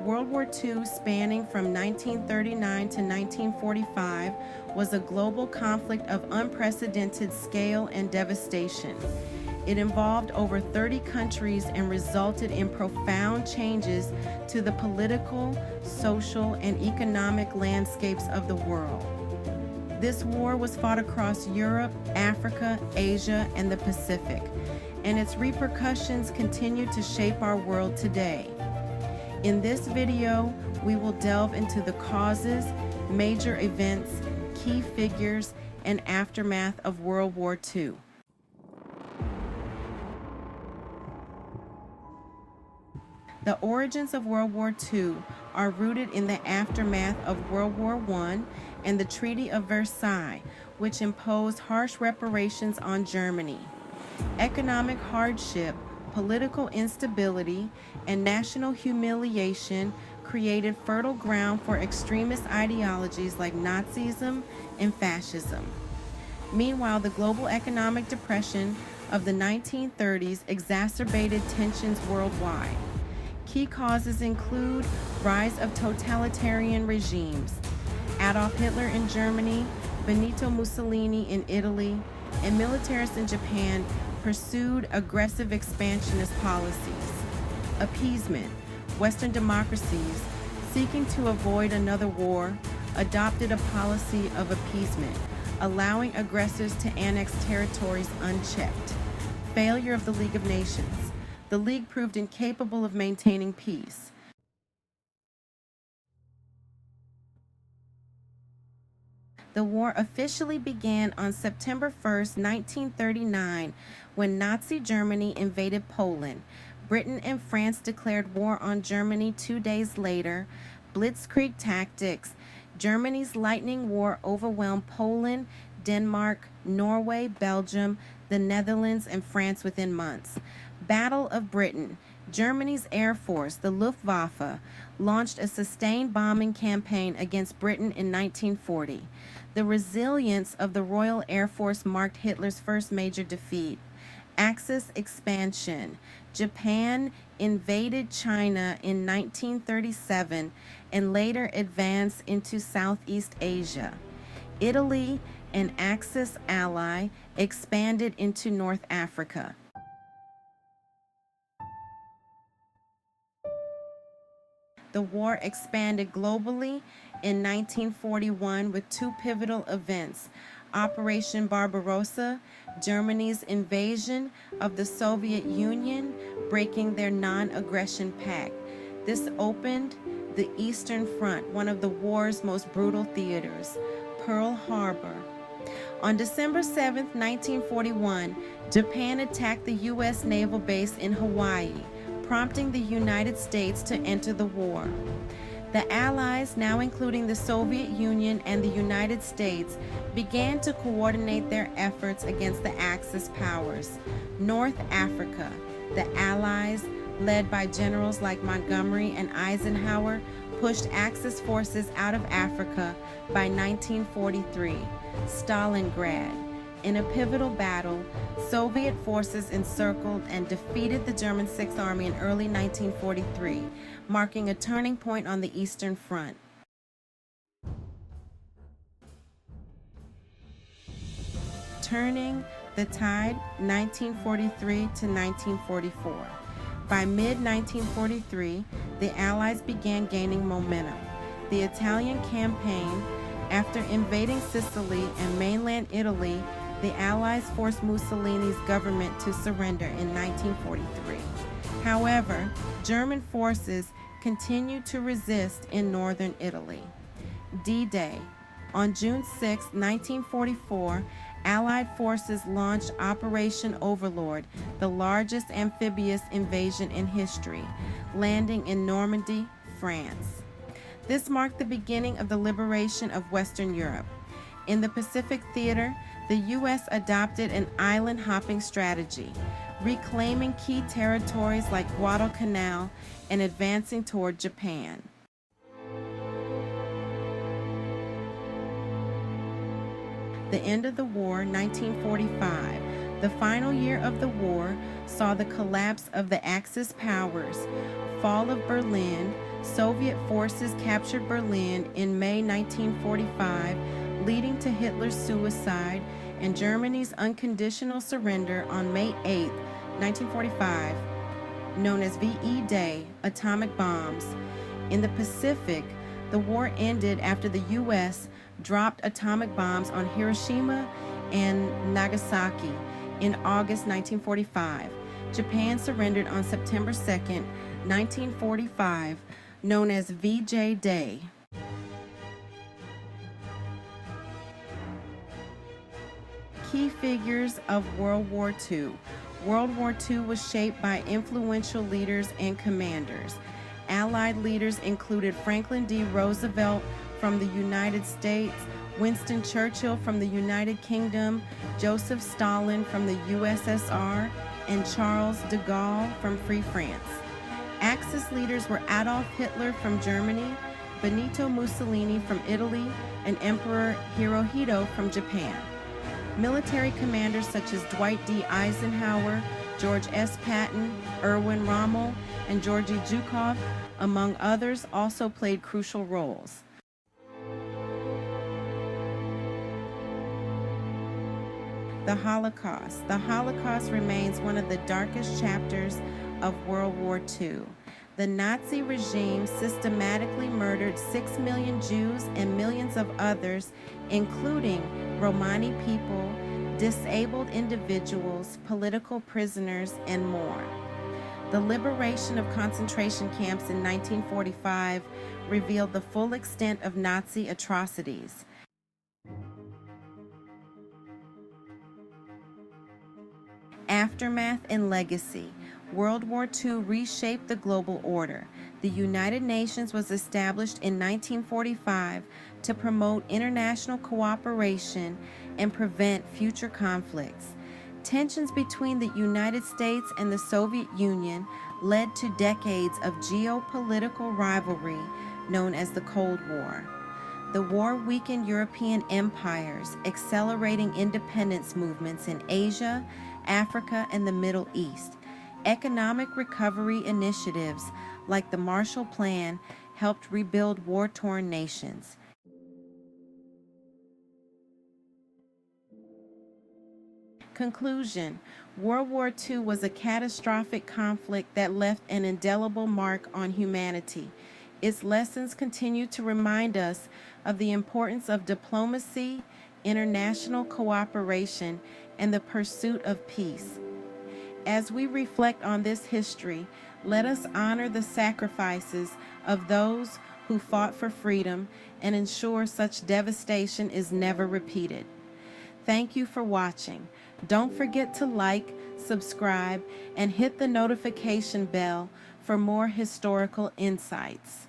World War II, spanning from 1939 to 1945, was a global conflict of unprecedented scale and devastation. It involved over 30 countries and resulted in profound changes to the political, social, and economic landscapes of the world. This war was fought across Europe, Africa, Asia, and the Pacific, and its repercussions continue to shape our world today. In this video, we will delve into the causes, major events, key figures, and aftermath of World War II. The origins of World War II are rooted in the aftermath of World War I and the Treaty of Versailles, which imposed harsh reparations on Germany. Economic hardship, political instability, and national humiliation created fertile ground for extremist ideologies like Nazism and fascism. Meanwhile, the global economic depression of the 1930s exacerbated tensions worldwide. Key causes include rise of totalitarian regimes, Adolf Hitler in Germany, Benito Mussolini in Italy, and militarists in Japan pursued aggressive expansionist policies. Appeasement. Western democracies, seeking to avoid another war, adopted a policy of appeasement, allowing aggressors to annex territories unchecked. Failure of the League of Nations. The League proved incapable of maintaining peace. The war officially began on September 1st, 1939, when Nazi Germany invaded Poland. Britain and France declared war on Germany 2 days later. Blitzkrieg tactics. Germany's lightning war overwhelmed Poland, Denmark, Norway, Belgium, the Netherlands, and France within months. Battle of Britain. Germany's Air Force, the Luftwaffe, launched a sustained bombing campaign against Britain in 1940. The resilience of the Royal Air Force marked Hitler's first major defeat. Axis expansion. Japan invaded China in 1937 and later advanced into Southeast Asia. Italy, an Axis ally, expanded into North Africa. The war expanded globally in 1941 with two pivotal events: Operation Barbarossa, Germany's invasion of the Soviet Union, breaking their non-aggression pact. This opened the Eastern Front, one of the war's most brutal theaters. Pearl Harbor. On December 7, 1941, Japan attacked the U.S. naval base in Hawaii, prompting the United States to enter the war. The Allies, now including the Soviet Union and the United States, began to coordinate their efforts against the Axis powers. North Africa. The Allies, led by generals like Montgomery and Eisenhower, pushed Axis forces out of Africa by 1943. Stalingrad. In a pivotal battle, Soviet forces encircled and defeated the German Sixth Army in early 1943, marking a turning point on the Eastern Front. Turning the tide, 1943 to 1944. By mid-1943, the Allies began gaining momentum. The Italian campaign, after invading Sicily and mainland Italy, the Allies forced Mussolini's government to surrender in 1943. However, German forces continued to resist in northern Italy. D-Day. On June 6, 1944, Allied forces launched Operation Overlord, the largest amphibious invasion in history, landing in Normandy, France. This marked the beginning of the liberation of Western Europe. In the Pacific theater, the U.S. adopted an island-hopping strategy, reclaiming key territories like Guadalcanal and advancing toward Japan. The end of the war, 1945. The final year of the war saw the collapse of the Axis powers, fall of Berlin. Soviet forces captured Berlin in May 1945, leading to Hitler's suicide and Germany's unconditional surrender on May 8, 1945, known as VE Day, atomic bombs. In the Pacific, the war ended after the U.S. dropped atomic bombs on Hiroshima and Nagasaki in August 1945. Japan surrendered on September 2, 1945, known as VJ Day. Key figures of World War II. World War II was shaped by influential leaders and commanders. Allied leaders included Franklin D. Roosevelt from the United States, Winston Churchill from the United Kingdom, Joseph Stalin from the USSR, and Charles de Gaulle from Free France. Axis leaders were Adolf Hitler from Germany, Benito Mussolini from Italy, and Emperor Hirohito from Japan. Military commanders such as Dwight D. Eisenhower, George S. Patton, Erwin Rommel, and Georgy Zhukov, among others, also played crucial roles. The Holocaust. The Holocaust remains one of the darkest chapters of World War II. The Nazi regime systematically murdered 6 million Jews and millions of others, including Romani people, disabled individuals, political prisoners, and more. The liberation of concentration camps in 1945 revealed the full extent of Nazi atrocities. Aftermath and legacy. World War II reshaped the global order. The United Nations was established in 1945 to promote international cooperation and prevent future conflicts. Tensions between the United States and the Soviet Union led to decades of geopolitical rivalry known as the Cold War. The war weakened European empires, accelerating independence movements in Asia, Africa, and the Middle East. Economic recovery initiatives like the Marshall Plan helped rebuild war-torn nations. Conclusion. World War II was a catastrophic conflict that left an indelible mark on humanity. Its lessons continue to remind us of the importance of diplomacy, international cooperation, and the pursuit of peace. As we reflect on this history, let us honor the sacrifices of those who fought for freedom and ensure such devastation is never repeated. Thank you for watching. Don't forget to like, subscribe, and hit the notification bell for more historical insights.